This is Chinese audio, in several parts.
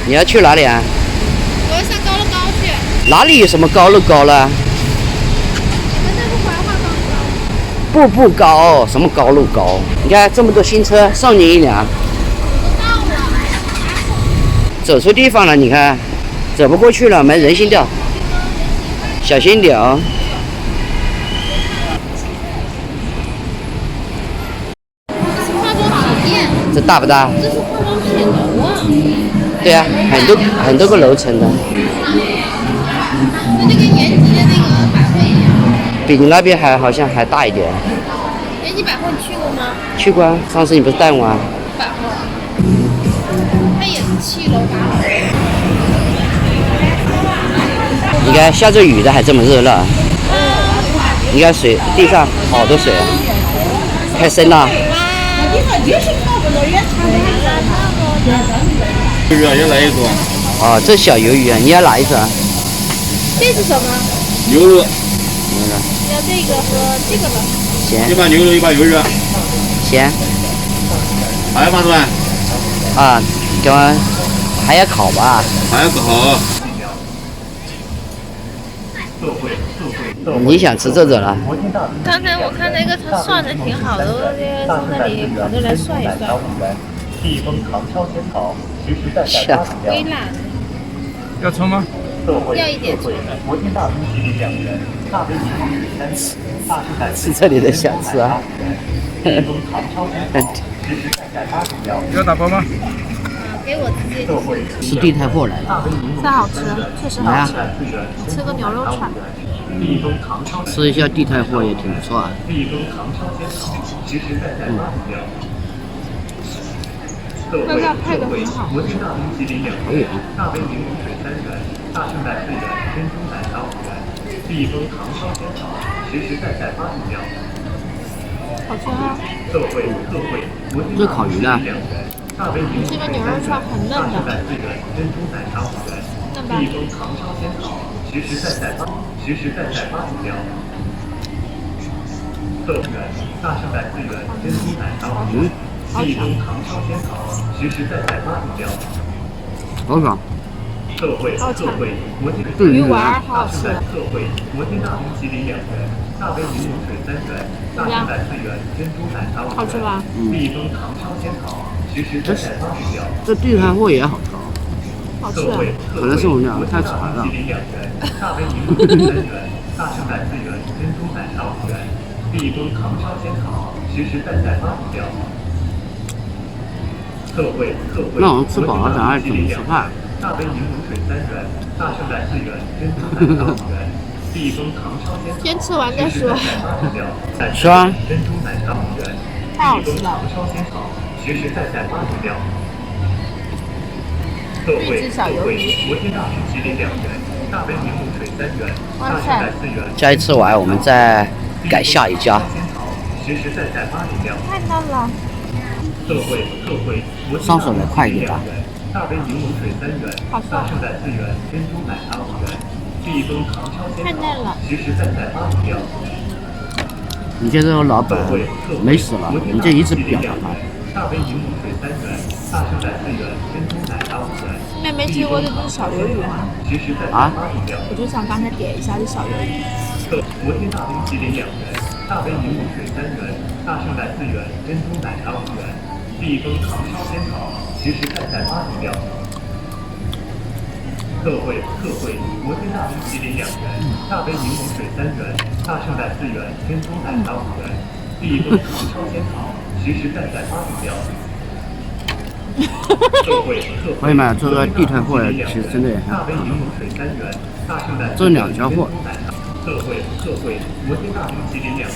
你要去哪里啊？我要上高乐高去。哪里有什么高乐高了？你们这不怀化高乐步步高，什么高乐高？你看这么多新车，送你一辆。高？到了。走错地方了，你看，走不过去了，没人行道，小心点哦。这是化妆品店。这大不大？这是化妆品楼啊。对啊，很多个楼层的，那就跟延吉的那个百货一样。比你那边好像还大一点。延吉百货你去过吗？去过啊，上次你不是带我啊？百货。它也是7楼8楼。你看下着雨的还这么热闹，你看水地上好多水啊，太深了。鱿鱼啊，要来一组啊！哦，这小鱿鱼啊，你要哪一种啊？这是什么？牛肉，要这个和这个吧。行一把牛肉，一把鱿鱼啊！行还要吗，主任？啊，给我还要烤吧？还要烤。你想吃这种了？刚才我看那个他涮的挺好的，我这从那里跑着来涮一涮。蜜蜂糖烧仙草，实实在在发明微辣的。要葱吗？要一点会摩天大通麒麟2元，大杯柠檬水3元，大圣百是这里的小吃啊。蜜蜂糖烧仙草，实实在在发明了。要打包吗？给我直接就行。是地摊货来的，真好吃，确实好吃。你吃个牛肉串。蜜蜂糖烧吃一下地摊货也挺不错啊。蜜蜂糖烧仙草，实实在在发明了。那料配的很好。摩天大通麒麟2元，大杯柠檬水3元，大圣代4元，珍珠奶茶5元，蜜蜂糖烧仙草，实实在在发明了。好吃啊！特惠，摩天这烤鱼呢？大杯柠檬这个牛肉串很嫩的。大圣代4元，珍珠奶茶5元，嫩吧？蜜蜂糖烧仙草，实实在在发明了。特惠，大圣代4元，珍珠奶茶5元。蜜蜂糖烧仙草，实实在在发明了。多少？特惠，摩天鱼丸好好吃。特惠，摩天大通麒麟2元，大杯柠檬水3元，大圣代4元，珍珠奶茶5元。好吃吧？蜜蜂糖烧仙草，实实在在发明了。这地摊货也好吃哦。好吃。可能是我们俩太馋了。麒麟2元，大杯柠檬水3元，大圣代4元，珍珠奶茶5元，蜜蜂糖烧仙草，实实在在发明了。那我们吃饱了，咱还怎么吃饭？大杯柠檬水3元，大圣代4元，珍珠奶茶5元，蜜蜂糖烧仙草。先吃完再说。吃啊！珍珠奶茶5元，太好吃了。烧仙草，实实在在发明了。一只小鱿鱼。摩天大通麒麟2元，大杯柠檬水3元，大圣代4元。家一吃完，我们再改下一家。实实在在发明了。太嫩了。特惠，上手来快一点吧。大杯柠檬水3元，大圣代4元，珍珠奶茶5元，蜜蜂糖烧仙草，太嫩了。实实在在发明了。你这个老板没死了，你就一直表扬他。大杯柠檬水3元，大圣代4元，珍珠奶茶5元。妹没吃过这只小鱿鱼吗？实实在在发明了。我就想刚才点一下这小鱿鱼。摩天大通麒麟2元，大杯柠檬水3元，大圣代4元，珍珠奶茶5元。蜜蜂糖烧仙草，实实在在发明了。特惠，摩天大通麒麟2元，大杯柠檬水3元，大圣代4元，珍珠奶茶5元，蜜蜂糖烧仙草，实实在在发明了。朋友们，这个地摊货其实真的也很好。这2家货。特惠，摩天大通麒麟2元。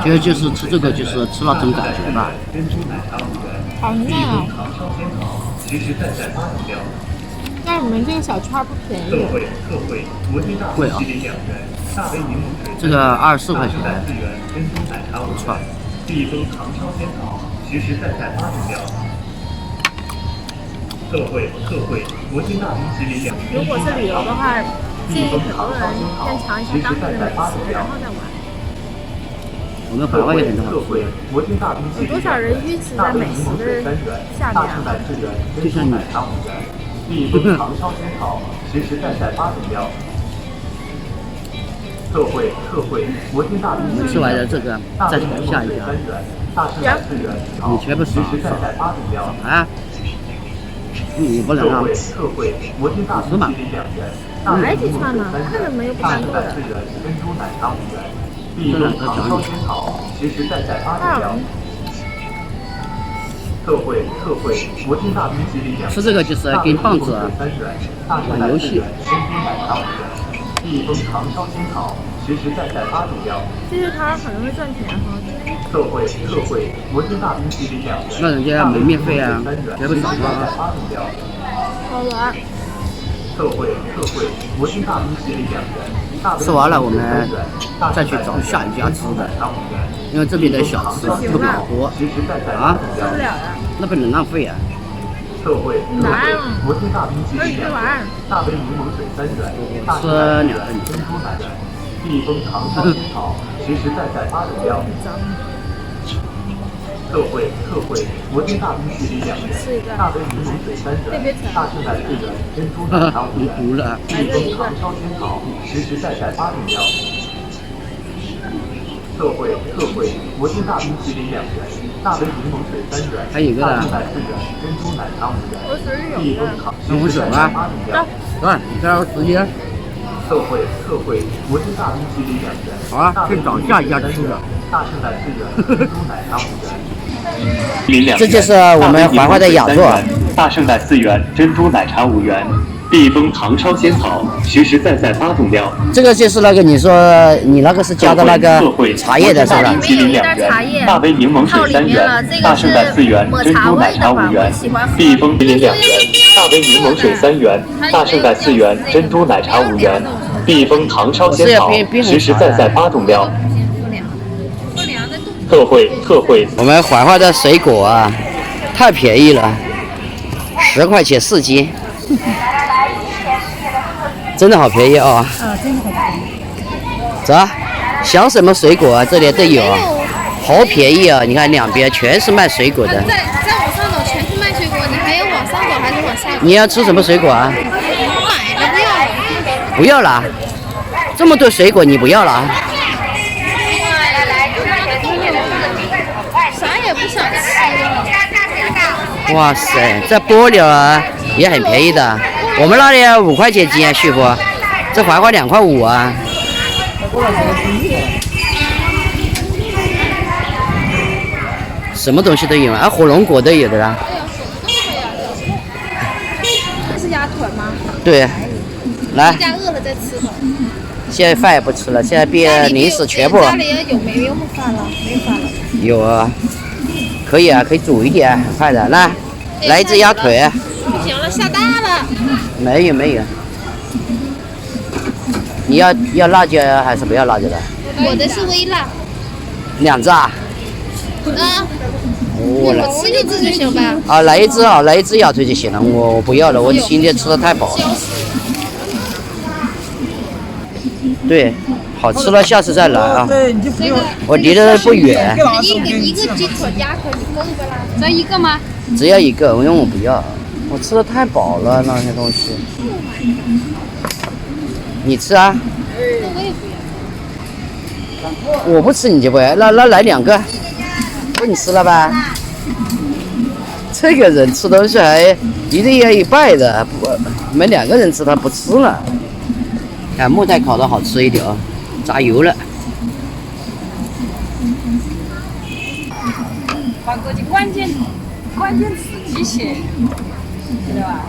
其实就是吃这个，就是吃那种感觉吧。好嫩啊！但是你们这个小圈不便宜。贵啊！这个24块钱，不错。蜜蜂糖烧仙草，实实在在发明了。特惠，摩天大通麒麟2元。如果是旅游的话，建议很多人先尝一下当地的美食，然后再玩。我们环外也很好吃。有多少人晕死在美食的下面啊？就像你，避风糖烧仙草，实实在在8种料。特惠摩天大冰淇淋吃完了这个，再下一家。大圣奶4元，你全部实实在在8种料。啊？你不能啊！特惠摩天大冰淇淋2元，大哪几串呢？看着没有不难过的。4元，珍珠奶茶5元，避风糖烧仙草，实实在在8种料。特惠摩天大冰淇淋2元，吃这个就是给棒子3元，大圣奶4元，珍珠奶茶5元，避风糖烧仙草，实实在在8种料。这是他可能会赚钱哈。特惠摩天大冰淇淋2元，那人家没免费啊，绝不少啊。好玩。特惠摩天大冰淇淋2元，吃完了我们再去找下一家吃的，因为这边的小吃特别好多啊，吃不了了。那不能浪费啊。特惠摩天大冰淇淋2元，大杯柠檬水3元，大圣奶4元，珍珠奶茶，避风糖烧仙草，实实在在8种料。特惠摩天大冰淇淋2元，大杯柠檬水3元，大圣奶4元，珍珠奶茶5元，避风糖烧仙草，实实在在8种料。特惠摩天大冰淇淋2元，大杯柠檬水3元，还有一个呢，大圣奶4元，珍珠奶茶5元，避风糖柠檬水吗？对，你这儿时间。特惠摩天大冰淇淋2元，好啊，去找下一家吃的。大圣奶4元，珍珠奶茶5元。这就是我们怀化的雅座。大圣奶4元，珍珠奶茶5元，避风糖烧仙草，实实在在8种料。这个就是那个你说你那个是加的那个茶叶的是吧？里面有一袋茶叶，大杯柠檬水3元，大圣奶4元，珍珠奶茶5元，避风淇淋2元，大杯柠檬水3元，大圣奶4元，珍珠奶茶5元，避风糖烧仙草，实实在在8种料。特惠，我们怀化的水果啊，太便宜了，10块钱4斤，真的好便宜啊！真的好便宜。走，想什么水果啊？这里都有啊，好便宜啊！你看两边全是卖水果的。再往上走全是卖水果，你还要往上走还是往下走？你要吃什么水果啊？我买了，不要了。不要了，这么多水果你不要了？啥也不想吃。哇塞，这玻璃啊也很便宜的，我们那里5块钱斤啊，师傅，这怀化2块5啊。什么东西都有啊，火龙果都有的啦。这是鸭腿吗？对，来回，家饿了再吃吧。现在饭也不吃了，现在变零食全部家里有没有饭了？没饭了。有啊，可以啊，可以煮一点，很快的。来一只鸭腿。不行了，下大了。没有，你要辣椒还是不要辣椒的？我的是微辣。 2只啊？我吃一只就行吧。啊，来一只啊，来一只鸭腿就行了。我不要了，我今天吃的太饱了。对，好吃了，下次再来啊。我离得不远。一个鸡腿鸭腿，你够不啦？只要一个吗？只要一个，因为我不要，我吃的太饱了那些东西。你吃啊？我也不要。我不吃你就不要，那来2个，够你吃了吧？这个人吃东西还一定要一半的，我们2个人吃他不吃了。看木材烤的好吃一点啊，炸油了。放过去关键词机械，知道吧？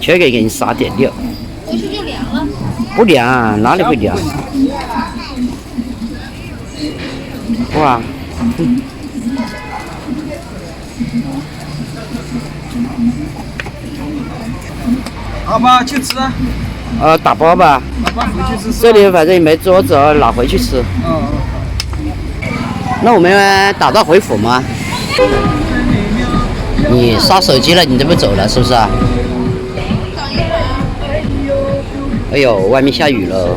全给你撒点料。回去就凉了。不凉，哪里会凉？哇！好吧，去吃。打包吧。打包回去吃。这里反正也没桌子，拿回去吃。那我们打道回府吗？你刷手机了，你这不走了是不是啊？哎呦，外面下雨了。